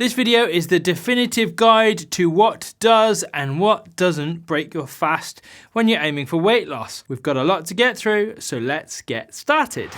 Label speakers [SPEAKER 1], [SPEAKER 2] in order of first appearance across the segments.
[SPEAKER 1] This video is the definitive guide to what does and what doesn't break your fast when you're aiming for weight loss. We've got a lot to get through, so let's get started.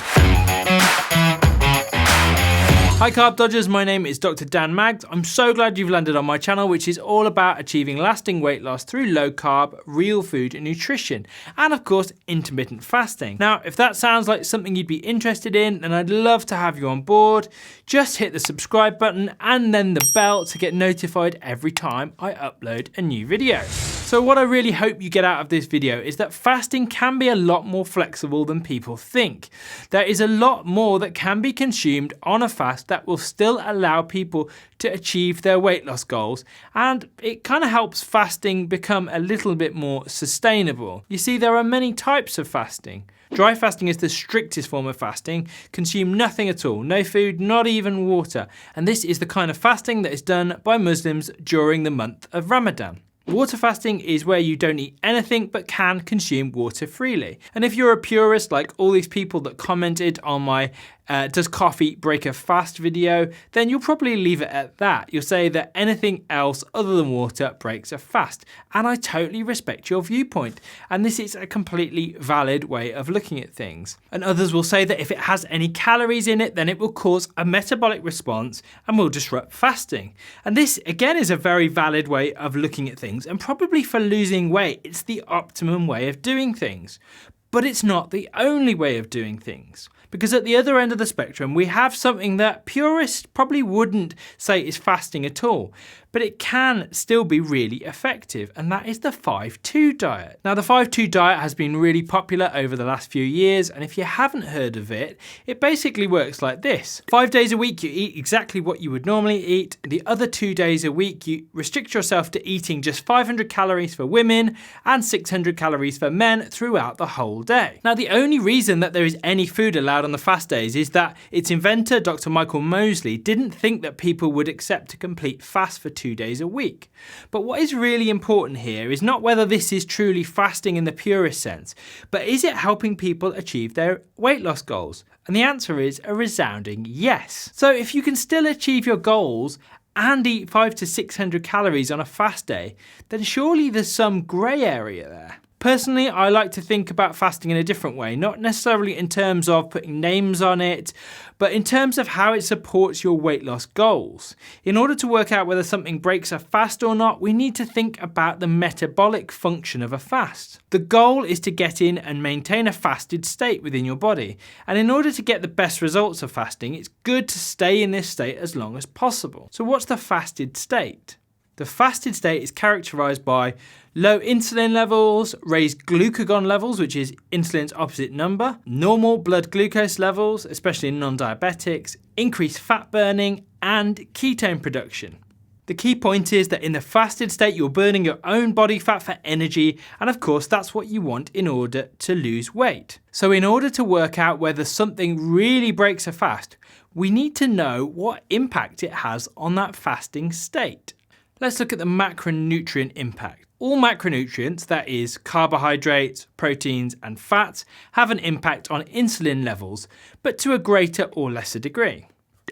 [SPEAKER 1] Hi Carb Dodgers, my name is Dr. Dan Maggs. I'm so glad you've landed on my channel, which is all about achieving lasting weight loss through low carb, real food and nutrition, and of course, intermittent fasting. Now, if that sounds like something you'd be interested in, then I'd love to have you on board. Just hit the subscribe button and then the bell to get notified every time I upload a new video. So what I really hope you get out of this video is that fasting can be a lot more flexible than people think. There is a lot more that can be consumed on a fast that will still allow people to achieve their weight loss goals, and it kind of helps fasting become a little bit more sustainable. You see, there are many types of fasting. Dry fasting is the strictest form of fasting. Consume nothing at all, no food, not even water. And this is the kind of fasting that is done by Muslims during the month of Ramadan. Water fasting is where you don't eat anything but can consume water freely. And if you're a purist like all these people that commented on my does coffee break a fast video, then you'll probably leave it at that. You'll say that anything else other than water breaks a fast. And I totally respect your viewpoint. And this is a completely valid way of looking at things. And others will say that if it has any calories in it, then it will cause a metabolic response and will disrupt fasting. And this again is a very valid way of looking at things, and probably for losing weight, it's the optimum way of doing things. But it's not the only way of doing things. Because at the other end of the spectrum, we have something that purists probably wouldn't say is fasting at all, but it can still be really effective, and that is the 5-2 diet. Now, the 5-2 diet has been really popular over the last few years, and if you haven't heard of it, it basically works like this. 5 days a week, you eat exactly what you would normally eat. The other 2 days a week, you restrict yourself to eating just 500 calories for women and 600 calories for men throughout the whole day. Now, the only reason that there is any food allowed on the fast days is that its inventor, Dr. Michael Mosley, didn't think that people would accept a complete fast for 2 days a week. But what is really important here is not whether this is truly fasting in the purest sense, but is it helping people achieve their weight loss goals? And the answer is a resounding yes. So if you can still achieve your goals and eat 500 to 600 calories on a fast day, then surely there's some grey area there. Personally, I like to think about fasting in a different way, not necessarily in terms of putting names on it, but in terms of how it supports your weight loss goals. In order to work out whether something breaks a fast or not, we need to think about the metabolic function of a fast. The goal is to get in and maintain a fasted state within your body. And in order to get the best results of fasting, it's good to stay in this state as long as possible. So what's the fasted state? The fasted state is characterized by low insulin levels, raised glucagon levels, which is insulin's opposite number, normal blood glucose levels, especially in non-diabetics, increased fat burning, and ketone production. The key point is that in the fasted state, you're burning your own body fat for energy, and of course, that's what you want in order to lose weight. So in order to work out whether something really breaks a fast, we need to know what impact it has on that fasting state. Let's look at the macronutrient impact. All macronutrients, that is carbohydrates, proteins and fats, have an impact on insulin levels, but to a greater or lesser degree.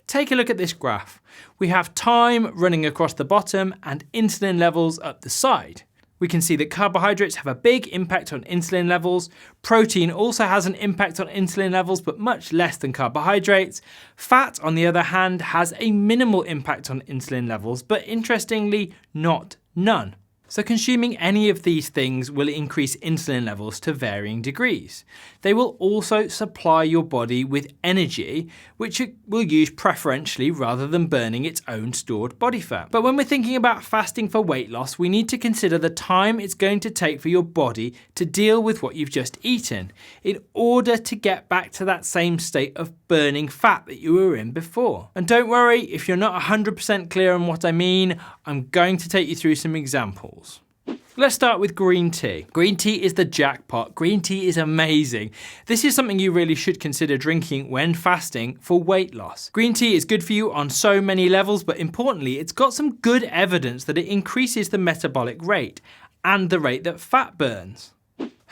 [SPEAKER 1] Take a look at this graph. We have time running across the bottom and insulin levels up the side. We can see that carbohydrates have a big impact on insulin levels. Protein also has an impact on insulin levels, but much less than carbohydrates. Fat, on the other hand, has a minimal impact on insulin levels, but interestingly, not none. So consuming any of these things will increase insulin levels to varying degrees. They will also supply your body with energy, which it will use preferentially rather than burning its own stored body fat. But when we're thinking about fasting for weight loss, we need to consider the time it's going to take for your body to deal with what you've just eaten in order to get back to that same state of burning fat that you were in before. And don't worry, if you're not 100% clear on what I mean, I'm going to take you through some examples. Let's start with green tea. Green tea is the jackpot. Green tea is amazing. This is something you really should consider drinking when fasting for weight loss. Green tea is good for you on so many levels, but importantly, it's got some good evidence that it increases the metabolic rate and the rate that fat burns.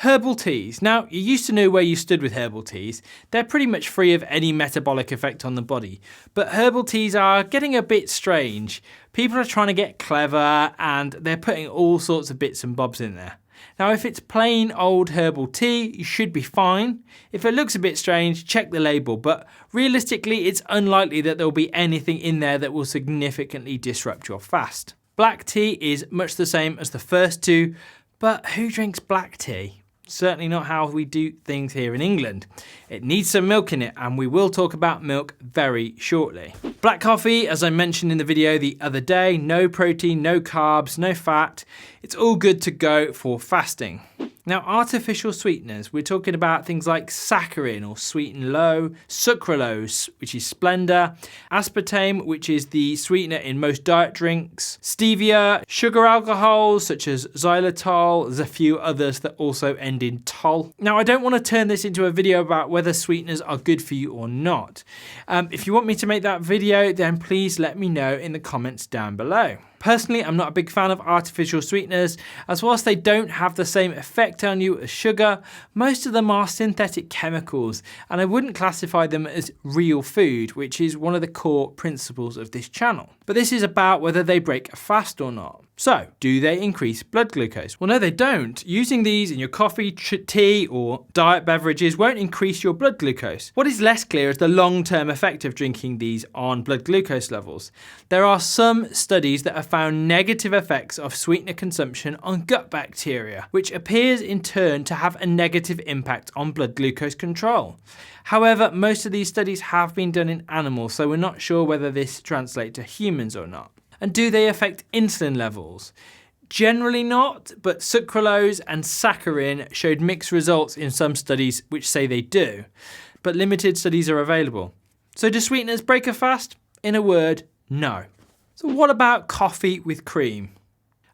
[SPEAKER 1] Herbal teas. Now, you used to know where you stood with herbal teas. They're pretty much free of any metabolic effect on the body. But herbal teas are getting a bit strange. People are trying to get clever and they're putting all sorts of bits and bobs in there. Now, if it's plain old herbal tea, you should be fine. If it looks a bit strange, check the label. But realistically, it's unlikely that there'll be anything in there that will significantly disrupt your fast. Black tea is much the same as the first two, but who drinks black tea? Certainly not how we do things here in England. It needs some milk in it, and we will talk about milk very shortly. Black coffee, as I mentioned in the video the other day, no protein, no carbs, no fat. It's all good to go for fasting. Now, artificial sweeteners, we're talking about things like saccharin or sweeten low, sucralose, which is Splenda, aspartame, which is the sweetener in most diet drinks, stevia, sugar alcohols such as xylitol, there's a few others that also end in tol. Now, I don't want to turn this into a video about whether sweeteners are good for you or not. If you want me to make that video, then please let me know in the comments down below. Personally, I'm not a big fan of artificial sweeteners, as whilst they don't have the same effect on you as sugar, most of them are synthetic chemicals, and I wouldn't classify them as real food, which is one of the core principles of this channel. But this is about whether they break a fast or not. So, do they increase blood glucose? Well, no, they don't. Using these in your coffee, tea, or diet beverages won't increase your blood glucose. What is less clear is the long-term effect of drinking these on blood glucose levels. There are some studies that have found negative effects of sweetener consumption on gut bacteria, which appears in turn to have a negative impact on blood glucose control. However, most of these studies have been done in animals, so we're not sure whether this translates to humans or not. And do they affect insulin levels? Generally not, but sucralose and saccharin showed mixed results in some studies which say they do, but limited studies are available. So do sweeteners break a fast? In a word, no. So what about coffee with cream?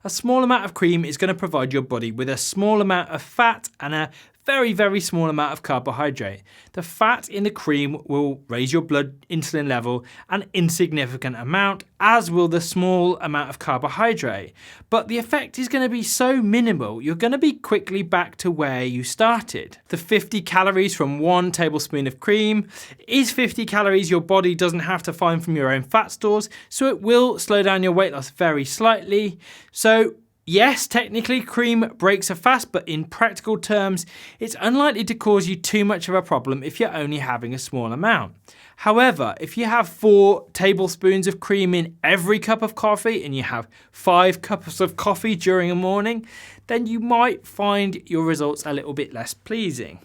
[SPEAKER 1] A small amount of cream is going to provide your body with a small amount of fat and a very, very small amount of carbohydrate. The fat in the cream will raise your blood insulin level an insignificant amount, as will the small amount of carbohydrate. But the effect is going to be so minimal, you're going to be quickly back to where you started. The 50 calories from 1 tablespoon of cream is 50 calories your body doesn't have to find from your own fat stores, so it will slow down your weight loss very slightly. So yes, technically cream breaks a fast, but in practical terms, it's unlikely to cause you too much of a problem if you're only having a small amount. However, if you have 4 tablespoons of cream in every cup of coffee and you have 5 cups of coffee during a morning, then you might find your results a little bit less pleasing.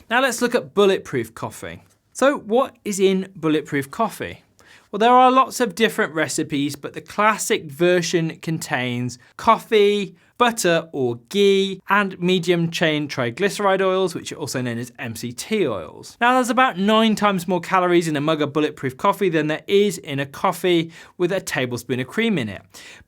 [SPEAKER 1] Now let's look at bulletproof coffee. So what is in bulletproof coffee? Well, there are lots of different recipes, but the classic version contains coffee, butter or ghee, and medium chain triglyceride oils, which are also known as MCT oils. Now, there's about 9 times more calories in a mug of bulletproof coffee than there is in a coffee with a tablespoon of cream in it.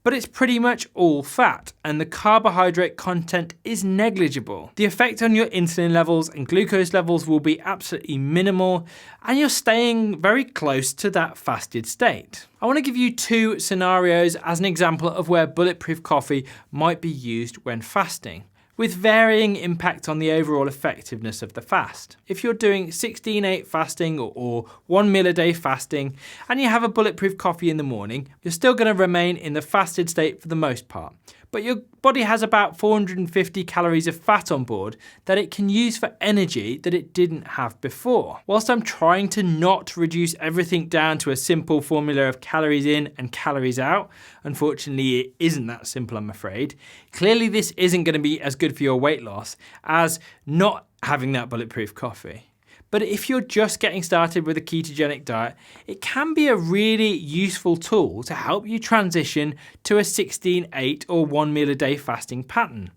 [SPEAKER 1] But it's pretty much all fat, and the carbohydrate content is negligible. The effect on your insulin levels and glucose levels will be absolutely minimal, and you're staying very close to that fasted state. I want to give you 2 scenarios as an example of where bulletproof coffee might be used when fasting, with varying impact on the overall effectiveness of the fast. If you're doing 16/8 fasting or 1 meal a day fasting, and you have a bulletproof coffee in the morning, you're still going to remain in the fasted state for the most part. But your body has about 450 calories of fat on board that it can use for energy that it didn't have before. Whilst I'm trying to not reduce everything down to a simple formula of calories in and calories out, unfortunately it isn't that simple, I'm afraid. Clearly this isn't going to be as good for your weight loss as not having that bulletproof coffee. But if you're just getting started with a ketogenic diet, it can be a really useful tool to help you transition to a 16/8 or 1 meal a day fasting pattern.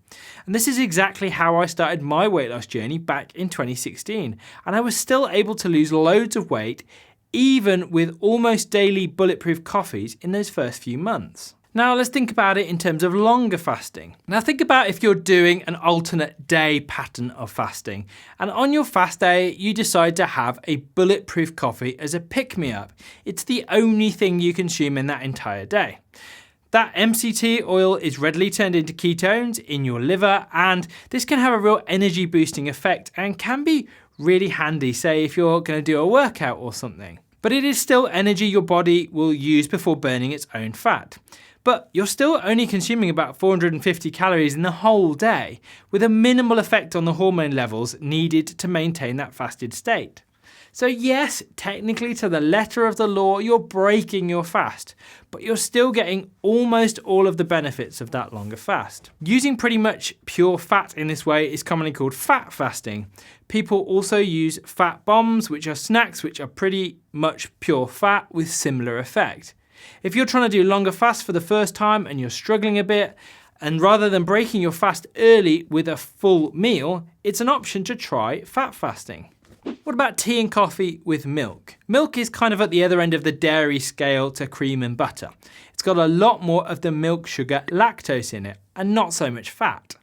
[SPEAKER 1] And this is exactly how I started my weight loss journey back in 2016. And I was still able to lose loads of weight, even with almost daily bulletproof coffees in those first few months. Now let's think about it in terms of longer fasting. Now think about if you're doing an alternate day pattern of fasting, and on your fast day you decide to have a bulletproof coffee as a pick-me-up. It's the only thing you consume in that entire day. That MCT oil is readily turned into ketones in your liver, and this can have a real energy boosting effect and can be really handy, say if you're going to do a workout or something. But it is still energy your body will use before burning its own fat. But you're still only consuming about 450 calories in the whole day, with a minimal effect on the hormone levels needed to maintain that fasted state. So yes, technically to the letter of the law, you're breaking your fast, but you're still getting almost all of the benefits of that longer fast. Using pretty much pure fat in this way is commonly called fat fasting. People also use fat bombs, which are snacks which are pretty much pure fat with similar effect. If you're trying to do longer fasts for the first time and you're struggling a bit, and rather than breaking your fast early with a full meal, it's an option to try fat fasting. What about tea and coffee with milk? Milk is kind of at the other end of the dairy scale to cream and butter. It's got a lot more of the milk sugar lactose in it, and not so much fat.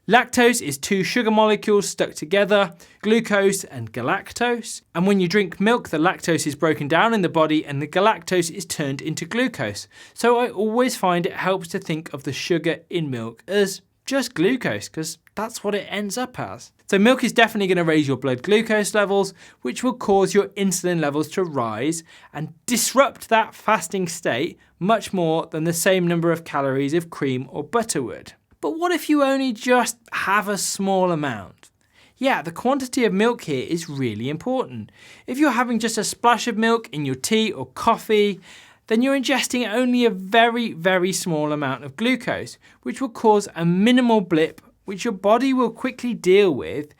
[SPEAKER 1] Lactose is two sugar molecules stuck together, glucose and galactose. And when you drink milk, the lactose is broken down in the body and the galactose is turned into glucose. So I always find it helps to think of the sugar in milk as just glucose, because that's what it ends up as. So milk is definitely going to raise your blood glucose levels, which will cause your insulin levels to rise and disrupt that fasting state much more than the same number of calories of cream or butter would. But what if you only just have a small amount? Yeah, the quantity of milk here is really important. If you're having just a splash of milk in your tea or coffee, then you're ingesting only a very, very small amount of glucose, which will cause a minimal blip, which your body will quickly deal with,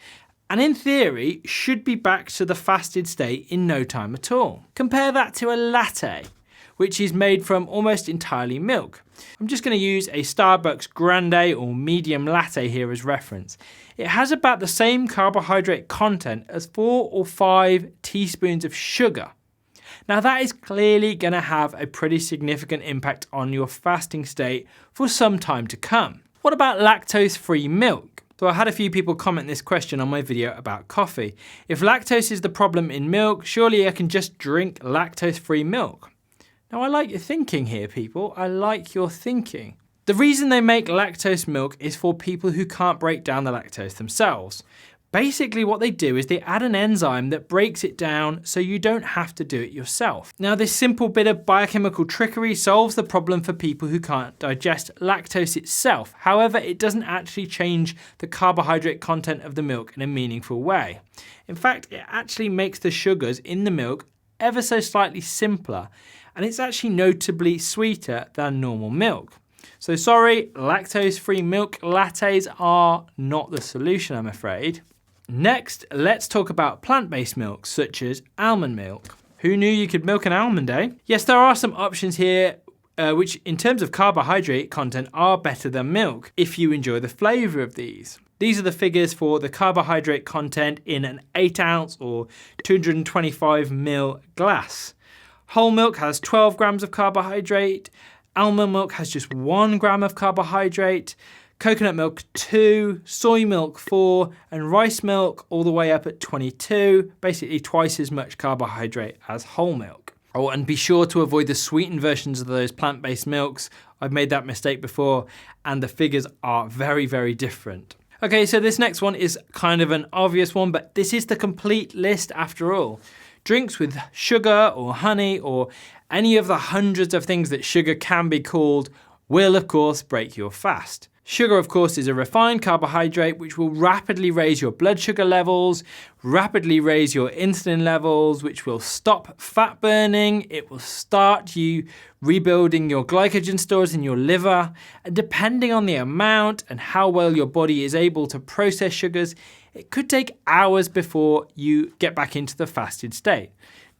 [SPEAKER 1] and in theory, should be back to the fasted state in no time at all. Compare that to a latte, which is made from almost entirely milk. I'm just going to use a Starbucks grande or medium latte here as reference. It has about the same carbohydrate content as 4 or 5 teaspoons of sugar. Now that is clearly going to have a pretty significant impact on your fasting state for some time to come. What about lactose-free milk? So I had a few people comment this question on my video about coffee. If lactose is the problem in milk, surely I can just drink lactose-free milk. Now I like your thinking here, people. I like your thinking. The reason they make lactose milk is for people who can't break down the lactose themselves. Basically what they do is they add an enzyme that breaks it down so you don't have to do it yourself. Now this simple bit of biochemical trickery solves the problem for people who can't digest lactose itself. However, it doesn't actually change the carbohydrate content of the milk in a meaningful way. In fact, it actually makes the sugars in the milk ever so slightly simpler, and it's actually notably sweeter than normal milk. So sorry, lactose-free milk lattes are not the solution, I'm afraid. Next, let's talk about plant-based milks, such as almond milk. Who knew you could milk an almond, eh? Yes, there are some options here which in terms of carbohydrate content are better than milk if you enjoy the flavour of these. These are the figures for the carbohydrate content in an 8 ounce or 225 ml glass. Whole milk has 12 grams of carbohydrate, almond milk has just 1 gram of carbohydrate, coconut milk 2, soy milk 4, and rice milk all the way up at 22, basically twice as much carbohydrate as whole milk. Oh, and be sure to avoid the sweetened versions of those plant-based milks. I've made that mistake before, and the figures are very, very different. Okay, so this next one is kind of an obvious one, but this is the complete list after all. Drinks with sugar or honey or any of the hundreds of things that sugar can be called will, of course, break your fast. Sugar, of course, is a refined carbohydrate which will rapidly raise your blood sugar levels, rapidly raise your insulin levels, which will stop fat burning. It will start you rebuilding your glycogen stores in your liver. And depending on the amount and how well your body is able to process sugars, it could take hours before you get back into the fasted state.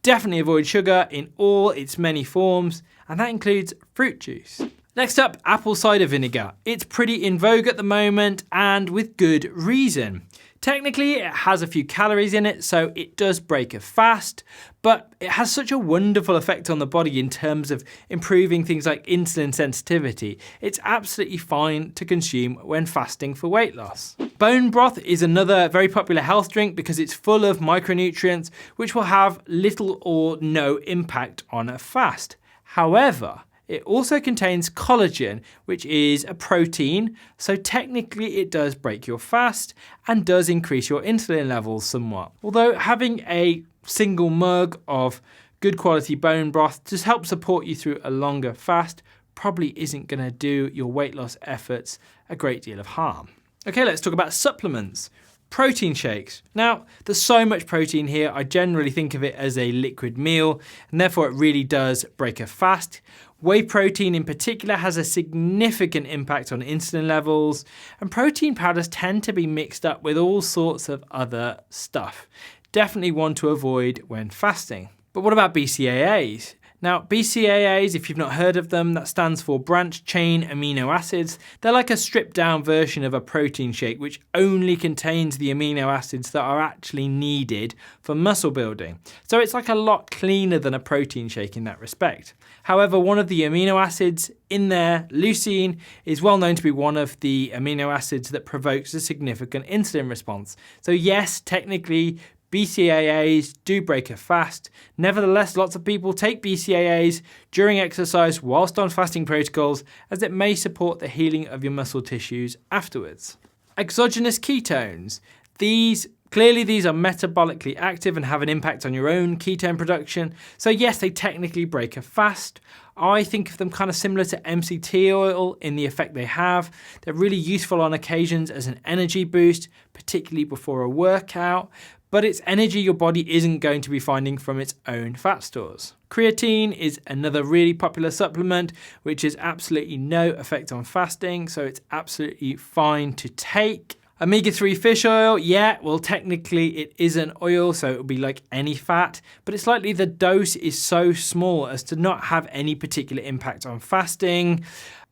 [SPEAKER 1] Definitely avoid sugar in all its many forms, and that includes fruit juice. Next up, apple cider vinegar. It's pretty in vogue at the moment, and with good reason. Technically, it has a few calories in it, so it does break a fast, but it has such a wonderful effect on the body in terms of improving things like insulin sensitivity. It's absolutely fine to consume when fasting for weight loss. Bone broth is another very popular health drink because it's full of micronutrients, which will have little or no impact on a fast. However, It also contains collagen, which is a protein, so technically it does break your fast and does increase your insulin levels somewhat. Although having a single mug of good quality bone broth just helps support you through a longer fast probably isn't going to do your weight loss efforts a great deal of harm. Okay, let's talk about supplements. Protein shakes. Now, there's so much protein here, I generally think of it as a liquid meal, and therefore it really does break a fast. Whey protein in particular has a significant impact on insulin levels, and protein powders tend to be mixed up with all sorts of other stuff. Definitely one to avoid when fasting. But what about BCAAs? Now, BCAAs, if you've not heard of them, that stands for branched chain amino acids. They're like a stripped down version of a protein shake, which only contains the amino acids that are actually needed for muscle building. So it's like a lot cleaner than a protein shake in that respect. However, one of the amino acids in there, leucine, is well known to be one of the amino acids that provokes a significant insulin response. So yes, technically, BCAAs do break a fast. Nevertheless, lots of people take BCAAs during exercise whilst on fasting protocols, as it may support the healing of your muscle tissues afterwards. Exogenous ketones. These are metabolically active and have an impact on your own ketone production. So yes, they technically break a fast. I think of them kind of similar to MCT oil in the effect they have. They're really useful on occasions as an energy boost, particularly before a workout. But it's energy your body isn't going to be finding from its own fat stores. Creatine is another really popular supplement, which has absolutely no effect on fasting, so it's absolutely fine to take. Omega-3 fish oil, yeah, well technically it is an oil, so it would be like any fat, but it's likely the dose is so small as to not have any particular impact on fasting.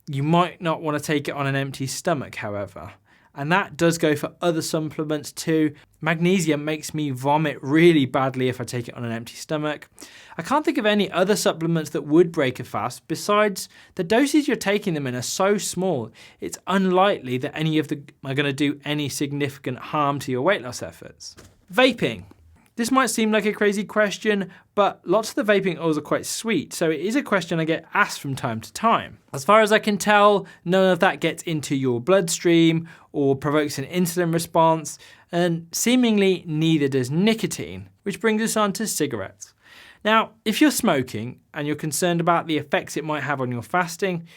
[SPEAKER 1] You might not want to take it on an empty stomach, however. And that does go for other supplements too. Magnesium makes me vomit really badly if I take it on an empty stomach. I can't think of any other supplements that would break a fast. Besides, the doses you're taking them in are so small, it's unlikely that any of them are going to do any significant harm to your weight loss efforts. Vaping. This might seem like a crazy question, but lots of the vaping oils are quite sweet, so it is a question I get asked from time to time. As far as I can tell, none of that gets into your bloodstream or provokes an insulin response, and seemingly neither does nicotine, which brings us on to cigarettes. Now, if you're smoking and you're concerned about the effects it might have on your fasting,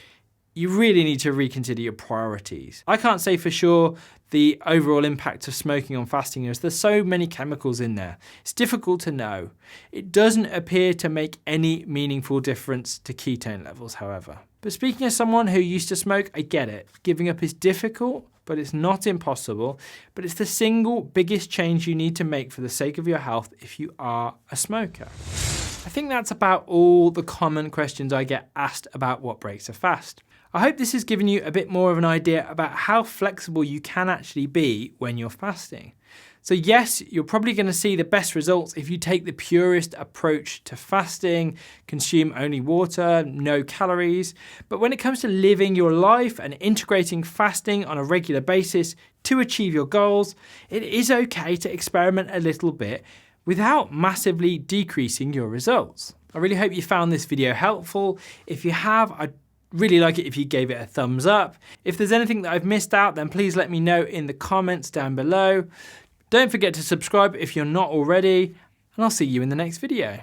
[SPEAKER 1] you really need to reconsider your priorities. I can't say for sure the overall impact of smoking on fasting is there's so many chemicals in there. It's difficult to know. It doesn't appear to make any meaningful difference to ketone levels, however. But speaking as someone who used to smoke, I get it. Giving up is difficult, but it's not impossible. But it's the single biggest change you need to make for the sake of your health if you are a smoker. I think that's about all the common questions I get asked about what breaks a fast. I hope this has given you a bit more of an idea about how flexible you can actually be when you're fasting. So yes, you're probably going to see the best results if you take the purest approach to fasting, consume only water, no calories. But when it comes to living your life and integrating fasting on a regular basis to achieve your goals, it is okay to experiment a little bit without massively decreasing your results. I really hope you found this video helpful. If you have, I'd really like it if you gave it a thumbs up. If there's anything that I've missed out, then please let me know in the comments down below. Don't forget to subscribe if you're not already, and I'll see you in the next video.